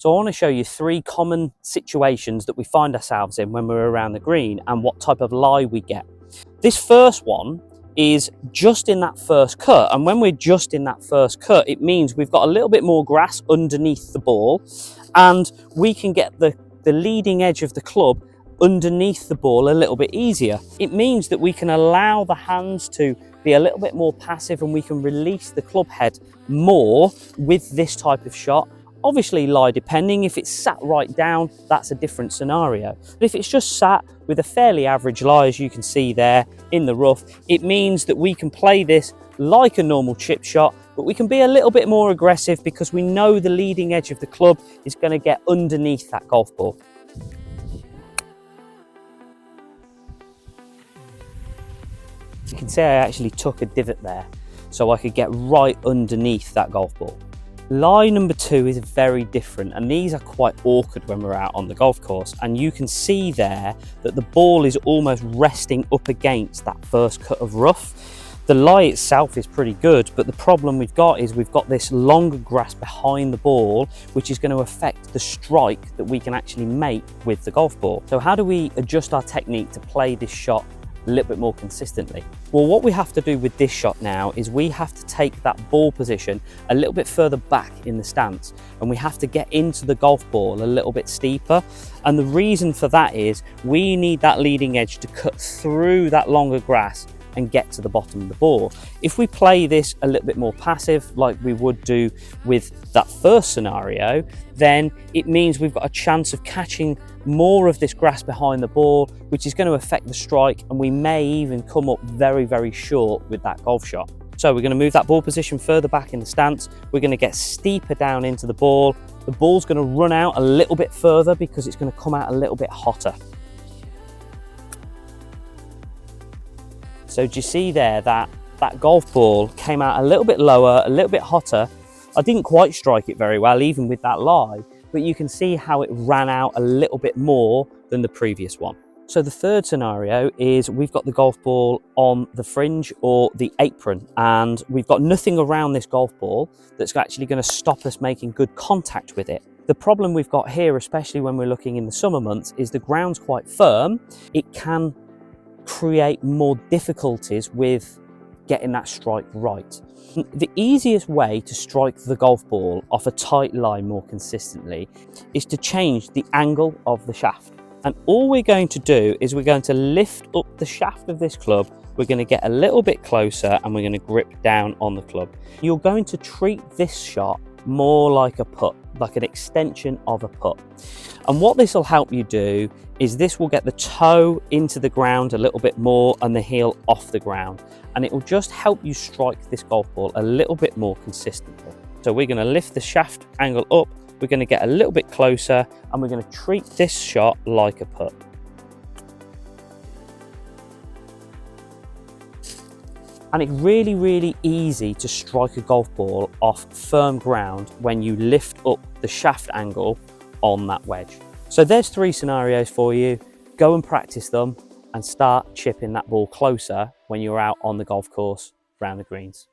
So I want to show you 3 common situations that we find ourselves in when we're around the green and what type of lie we get. This first one is just in that first cut, and when we're just in that first cut, it means we've got a little bit more grass underneath the ball and we can get the leading edge of the club underneath the ball a little bit easier. It means that we can allow the hands to be a little bit more passive and we can release the club head more with this type of shot. Obviously lie depending, if it's sat right down, that's a different scenario. But if it's just sat with a fairly average lie, as you can see there in the rough, it means that we can play this like a normal chip shot, but we can be a little bit more aggressive because we know the leading edge of the club is going to get underneath that golf ball. You can see I actually took a divot there so I could get right underneath that golf ball. Lie number 2 is very different, and these are quite awkward when we're out on the golf course, and you can see there that the ball is almost resting up against that first cut of rough. The lie itself is pretty good, but the problem we've got is we've got this longer grass behind the ball, which is going to affect the strike that we can actually make with the golf ball. So how do we adjust our technique to play this shot a little bit more consistently? Well, what we have to do with this shot now is we have to take that ball position a little bit further back in the stance, and we have to get into the golf ball a little bit steeper. And the reason for that is we need that leading edge to cut through that longer grass and get to the bottom of the ball. If we play this a little bit more passive like we would do with that first scenario, then it means we've got a chance of catching more of this grass behind the ball, which is going to affect the strike, and we may even come up very, very short with that golf shot. So we're going to move that ball position further back in the stance. We're going to get steeper down into the ball. The ball's going to run out a little bit further because it's going to come out a little bit hotter. So do you see there that golf ball came out a little bit lower, a little bit hotter? I didn't quite strike it very well, even with that lie, but you can see how it ran out a little bit more than the previous one. So the third scenario is we've got the golf ball on the fringe or the apron, and we've got nothing around this golf ball that's actually going to stop us making good contact with it. The problem we've got here, especially when we're looking in the summer months, is the ground's quite firm. It can create more difficulties with getting that strike right. The easiest way to strike the golf ball off a tight lie more consistently is to change the angle of the shaft. And all we're going to do is we're going to lift up the shaft of this club. We're going to get a little bit closer and we're going to grip down on the club. You're going to treat this shot more like a putt, like an extension of a putt. And what this will help you do is this will get the toe into the ground a little bit more and the heel off the ground. And it will just help you strike this golf ball a little bit more consistently. So we're going to lift the shaft angle up, we're going to get a little bit closer, and we're going to treat this shot like a putt. And it's really, really easy to strike a golf ball off firm ground when you lift up the shaft angle on that wedge. So there's 3 scenarios for you. Go and practice them and start chipping that ball closer when you're out on the golf course around the greens.